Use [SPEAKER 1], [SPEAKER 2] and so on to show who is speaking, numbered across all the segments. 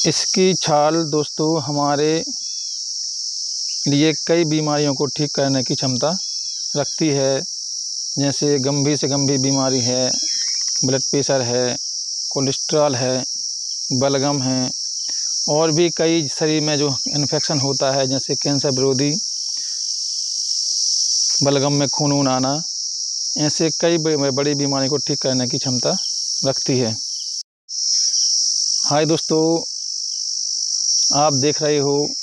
[SPEAKER 1] इसकी छाल दोस्तों हमारे लिए कई बीमारियों को ठीक करने की क्षमता रखती है। जैसे गंभीर से गंभीर बीमारी है, ब्लड प्रेशर है, कोलेस्ट्रॉल है, बलगम है और भी कई शरीर में जो इन्फेक्शन होता है जैसे कैंसर विरोधी, बलगम में खून आना, ऐसे कई बड़ी बीमारी को ठीक करने की क्षमता रखती है। हाय दोस्तों, आप देख रहे हो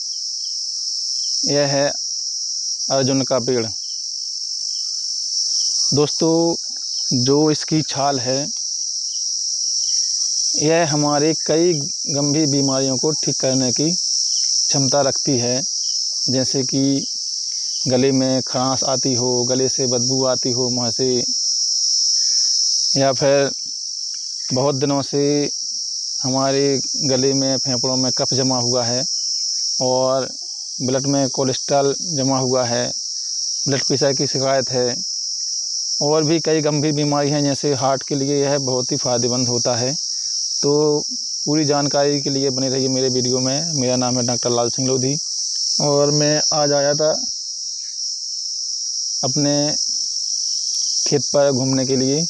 [SPEAKER 1] यह है अर्जुन का पेड़। दोस्तों जो इसकी छाल है यह हमारे कई गंभीर बीमारियों को ठीक करने की क्षमता रखती है। जैसे कि गले में खरांश आती हो, गले से बदबू आती हो मुँह से, या फिर बहुत दिनों से हमारे गले में फेफड़ों में कफ जमा हुआ है और ब्लड में कोलेस्ट्रॉल जमा हुआ है, ब्लड प्रेशर की शिकायत है और भी कई गंभीर बीमारी हैं जैसे हार्ट के लिए यह बहुत ही फ़ायदेमंद होता है। तो पूरी जानकारी के लिए बने रहिए मेरे वीडियो में। मेरा नाम है डॉक्टर लाल सिंह लोधी और मैं आज आया था अपने खेत पर घूमने के लिए।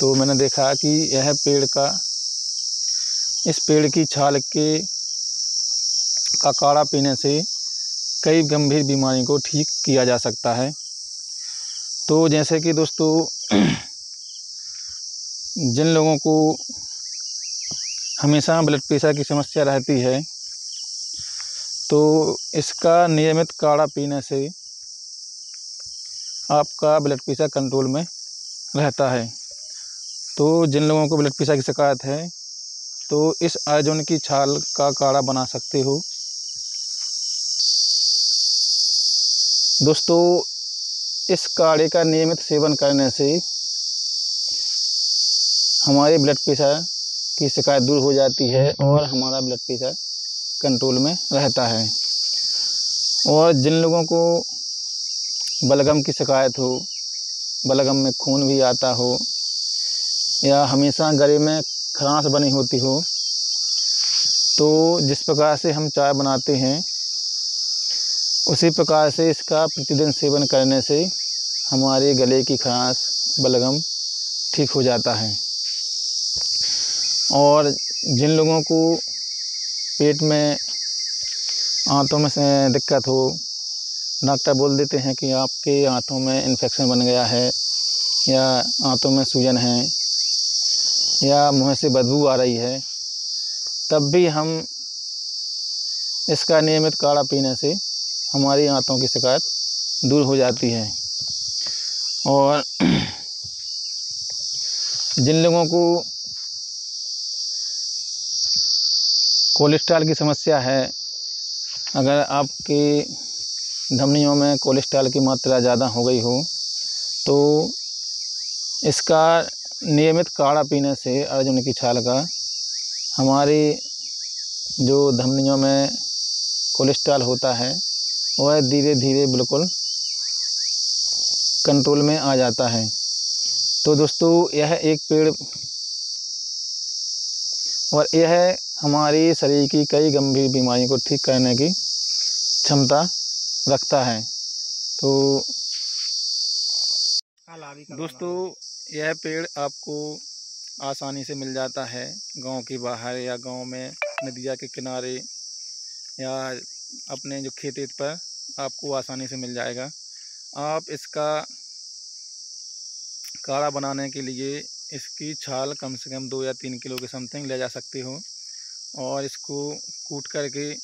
[SPEAKER 1] तो मैंने देखा कि इस पेड़ की छाल का काढ़ा पीने से कई गंभीर बीमारी को ठीक किया जा सकता है। तो जैसे कि दोस्तों जिन लोगों को हमेशा ब्लड प्रेशर की समस्या रहती है तो इसका नियमित काढ़ा पीने से आपका ब्लड प्रेशर कंट्रोल में रहता है। तो जिन लोगों को ब्लड प्रेशर की शिकायत है तो इस अर्जुन की छाल का काढ़ा बना सकते हो। दोस्तों इस काढ़े का नियमित सेवन करने से हमारे ब्लड प्रेशर की शिकायत दूर हो जाती है और हमारा ब्लड प्रेशर कंट्रोल में रहता है। और जिन लोगों को बलगम की शिकायत हो, बलगम में खून भी आता हो या हमेशा गले में खरांश बनी होती हो, तो जिस प्रकार से हम चाय बनाते हैं उसी प्रकार से इसका प्रतिदिन सेवन करने से हमारे गले की खरांश, बलगम ठीक हो जाता है। और जिन लोगों को पेट में, आंतों में से दिक्कत हो, डॉक्टर बोल देते हैं कि आपके आंतों में इन्फेक्शन बन गया है या आंतों में सूजन है या मुँह से बदबू आ रही है, तब भी हम इसका नियमित काढ़ा पीने से हमारी आंतों की शिकायत दूर हो जाती है। और जिन लोगों को कोलेस्ट्रॉल की समस्या है, अगर आपके धमनियों में कोलेस्ट्रॉल की मात्रा ज़्यादा हो गई हो तो इसका नियमित काढ़ा पीने से अर्जुन की छाल का हमारी जो धमनियों में कोलेस्ट्रॉल होता है वह धीरे धीरे बिल्कुल कंट्रोल में आ जाता है। तो दोस्तों यह एक पेड़ और यह हमारी शरीर की कई गंभीर बीमारियों को ठीक करने की क्षमता रखता है। तो दोस्तों यह पेड़ आपको आसानी से मिल जाता है गांव के बाहर या गांव में नदिया के किनारे या अपने जो खेत पर आपको आसानी से मिल जाएगा। आप इसका काढ़ा बनाने के लिए इसकी छाल कम से कम 2 या 3 किलो के समथिंग ले जा सकते हो और इसको कूट करके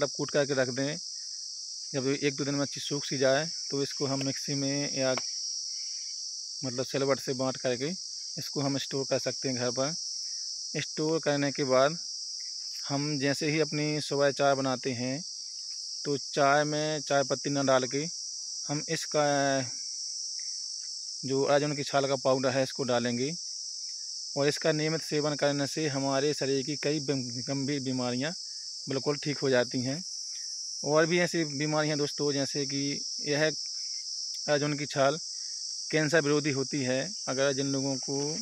[SPEAKER 1] कूट करके रख दें। जब 1-2 दिन में अच्छी सूख सी जाए तो इसको हम मिक्सी में या सिलबट्टे से बांट करके इसको हम स्टोर कर सकते हैं घर पर। स्टोर करने के बाद हम जैसे ही अपनी सुबह चाय बनाते हैं तो चाय में चाय पत्ती न डाल के हम इसका जो अर्जुन की छाल का पाउडर है इसको डालेंगे और इसका नियमित सेवन करने से हमारे शरीर की कई गंभीर बीमारियां बिल्कुल ठीक हो जाती हैं। और भी ऐसी बीमारियां दोस्तों जैसे कि यह अर्जुन की छाल कैंसर विरोधी होती है। अगर जिन लोगों को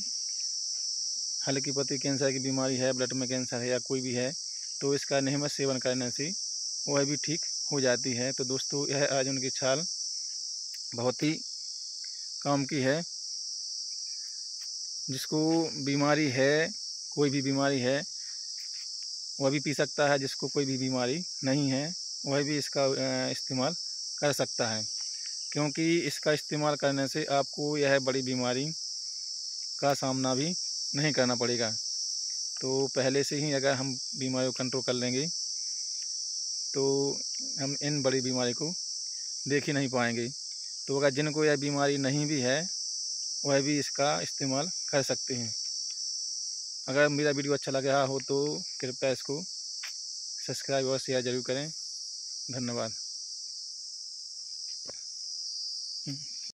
[SPEAKER 1] हल्की पतली कैंसर की बीमारी है, ब्लड में कैंसर है या कोई भी है, तो इसका नियमित सेवन करने से वह भी ठीक हो जाती है। तो दोस्तों, यह अर्जुन की छाल बहुत ही काम की है। जिसको बीमारी है, कोई भी बीमारी है, वह भी पी सकता है। जिसको कोई भी बीमारी नहीं है, वह भी इसका इस्तेमाल कर सकता है, क्योंकि इसका इस्तेमाल करने से आपको यह बड़ी बीमारी का सामना भी नहीं करना पड़ेगा। तो पहले से ही अगर हम बीमारी को कंट्रोल कर लेंगे तो हम इन बड़ी बीमारी को देख ही नहीं पाएंगे। तो अगर जिनको यह बीमारी नहीं भी है, वह भी इसका इस्तेमाल कर सकते हैं। अगर मेरा वीडियो अच्छा लगा हो तो कृपया इसको सब्सक्राइब और शेयर ज़रूर करें। धन्यवाद।